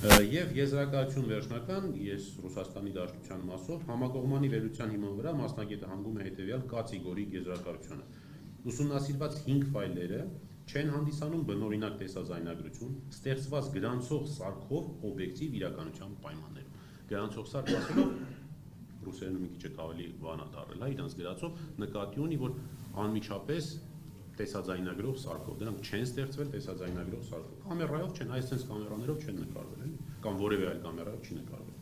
Եվ եզրակացություն վերջնական, ես Ռուսաստանի Դաշնության մասով համակողմանի վերլուծության հիման վրա մասնագետը հանգում է հետևյալ կատեգորիկ եզրակացությունը։ Ուսումնասիրված 5 ֆայլերը չեն հանդիսանում բնօրինակ տեսաձայնագրություն, ստեղծված գրանցող սարքով օբյեկտիվ իրականության պայմաններում։ Գրանցող սարք ասելով ռուսերենը մի քիչ ավելի վանադառել է իրանց գրածով, նկատի ունի, որ անմիջապես տեսաձայնագրող սարքով, դրանք չեն ստեղծվել տեսաձայնագրող սարքով։ Կամերայով չեն, այսպես կամերաներով չեն նկարվել, կամ որևէ այլ կամերայով չի նկարվել։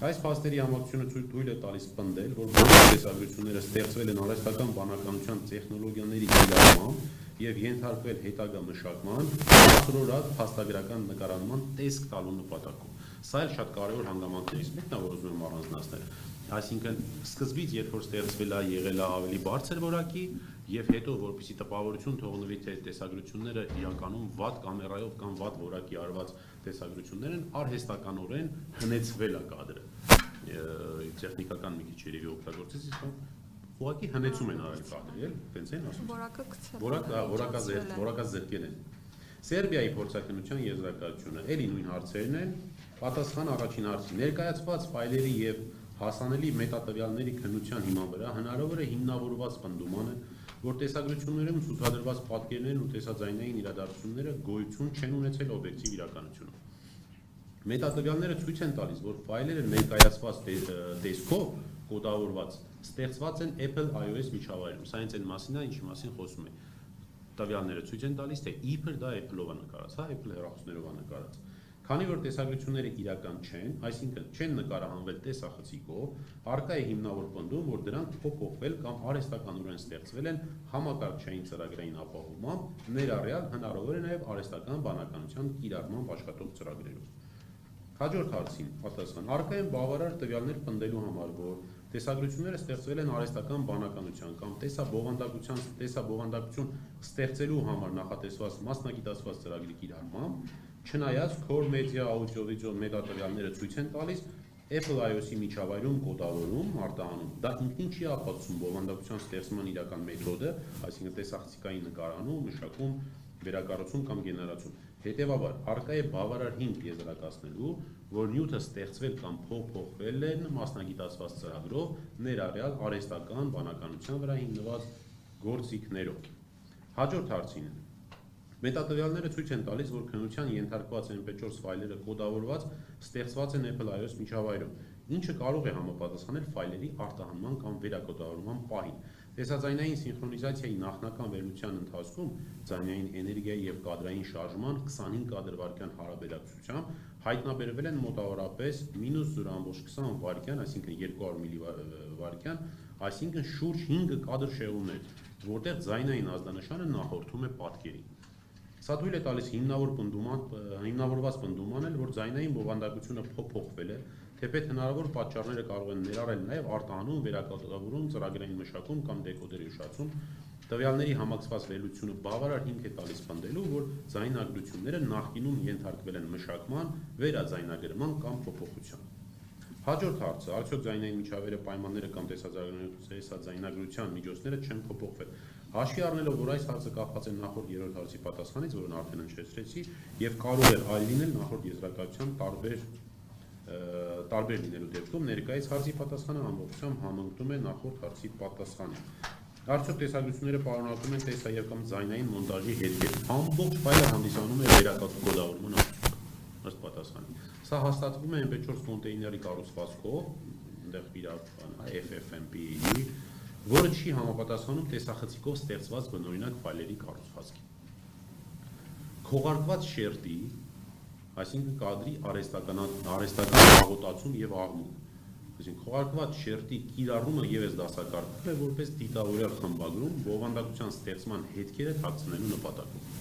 Այս փաստերի համակցությունը թույլ է տալիս պնդել, որ բոլոր տեսագրությունները ստեղծվել են արհեստական բանականության տեխնոլոգիաների կիրառմամբ եւ ենթարկվել հետագա մշակման, ասորորակ փաստագրական նկարանման տեսք տալու նպատակով։ Սա էլ շատ կարևոր հանգամանքներից մեկն է, որ ուզում եմ առանձնացնել։ Այսինքն սկզբից, երբ որ ստեղծվել է, եղել է ավելի բարձր որակի, եւ հետո որպեսզի տպավորություն թողնվի թե տեսագրությունները իրականում վատ կամերայով կամ վատ որակի արված տեսագրություններ են, արհեստականորեն հնեցվել է կադրը։ Տեխնիկական մի քիչ երևի օգտագործեցի, իսկ ուղղակի հնեցում են արել կադրը, տենց են ասում։ Որակը գցել։ Որակազերծել են։ Սերբիայի փորձաքննության եզրակացությունը, ելի նույն հարցերն են, պատասխան առաջին հարցի։ Ներկայացված ֆայլերի եւ հասանելի մետատվյալների քննության հիման վրա հնարավոր է հիմնավորված պնդումանը, որ տեսագրություններում ցուցադրված պատկերներն ու տեսաձայնային իրադարձությունները գոյություն չեն ունեցել օբյեկտիվ իրականությունում։ Մետատվյալները ցույց են տալիս, որ ֆայլերը ներկայացված տեսքով կոդավորված ստեղծված են Apple iOS միջավայրում։ Սա հենց այն մասին է, ինչի մասին խոսում է։ Տվյալները ցույց են տալիս, թե իբր դա Apple-ով է նկարած, հա, Apple հեռախոսներով է նկարած։ Քանի որ տեսագրությունները իրական չեն, այսինքն չեն նկարահանվել տեսախցիկով, առկա է հիմնավոր պնդում, որ դրանք փոփոխվել կամ արհեստականորեն ստեղծվել են համակարգչային ծրագրային ապահովմամբ, ներառյալ հնարավոր է նաև արհեստական բանականության կիրառմամբ աշխատող ծրագրերով։ Հաջորդ հարցին պատասխան. առկա են բավարար տվյալներ պնդելու համար, որ տեսագրությունները ստեղծվել են արհեստական բանականության կամ տեսաբովանդակություն ստեղծելու համար նախատեսված մասնագիտացված ծրագրի կիրառմամբ, չնայած Core Media Audio-Video մետատվյալները ցույց են տալիս Apple iOS-ի միջավայրում կոդավորում, արտահանում, դա ինքնին չի ապացուցում բովանդակության ստեղծման իրական մեթոդը, այսինքն տեսախցիկային նկարանում, մշակում, վերակառուցում կամ գեներացում։ Հետևաբար, առկա է բավարար հիմք եզրակացնելու, որ նյութը ստեղծվել կամ փոփոխվել են մասնագիտացված ծրագրով, ներառյալ արհեստական բանականության վրա հիմնված գործիքներով։ Հաջորդ հարցին. Մետատվյալները ցույց են տալիս, որ քննության ենթարկված MP4 ֆայլերը կոդավորված ստեղծված են Apple iOS միջավայրում, ինչը կարող է համապատասխանել ֆայլերի արտահանման կամ վերակոդավորման պահին։ Տեսաձայնային սինխրոնիզացիայի նախնական վերլուծության ընթացքում ձայնային էներգիայի եւ կադրային շարժման 25 կադրվարկյան հարաբերակցությամբ հայտնաբերվել են մոտավորապես -0.20 վայրկյան, այսինքն 200 միլիվայրկյան, այսինքն շուրջ 5 կադր շեղումներ, որտեղ ձայնային ազդանշանը նախորդում է պատկերին։ Սա թույլ է տալիս հիմնավորված պնդում անել, որ ձայնային բովանդակությունը փոփոխվել է, թեպետ հնարավոր պատճառները կարող են ներառել նաև արտահանում, վերակոդավորում, ծրագրային մշակում կամ դեկոդերի ուշացում։ Տվյալների համակցված վերլուծությունը բավարար հիմք է տալիս պնդելու, որ ձայնագրությունները նախկինում ենթարկվել են մշակման, վերաձայնագրման կամ փոփոխության։ Հաջորդ հարցը, արդյոք ձայնային միջավայրի պայմանները կամ տեսաձայնագրության միջոցները չեն փոփոխվել։ Հաշվի առնելով, որ այս հարցը կախված է նախորդ երրորդ հարցի պատասխանից, որն արդեն հնչեցրեցի, եւ կարող է այլ լինել նախորդ եզրակացության տարբեր լինելու դեպքում, ներկայիս հարցի պատասխանը ամբողջությամբ համընկնում է նախորդ հարցի պատասխանին։ Արդյոք տեսագրությունները պարունակում են տեսա եւ կամ ձայնային մոնտաժի հետքեր։ Ամբողջ ֆայլը հանդիսանում է վերակոդավորման արդյունք, ըստ պատասխանի։ Սա հաստատվում է MP4 կոնտեյների կառուցվածքով, այնտեղ իր FFmpeg, որը չի համապատասխանում տեսախցիկով ստեղծված բնօրինակ ֆայլերի կառուցվածքին։ Քողարկված շերտի, այսինքն կադրի արհեստական աղոտացում եւ աղմուկ, այսինքն քողարկված շերտի կիրառումը ևս դասակարգվում է որպես դիտավորյալ խմբագրում բովանդակության ստեղծման հետքերը թաքցնելու նպատակով։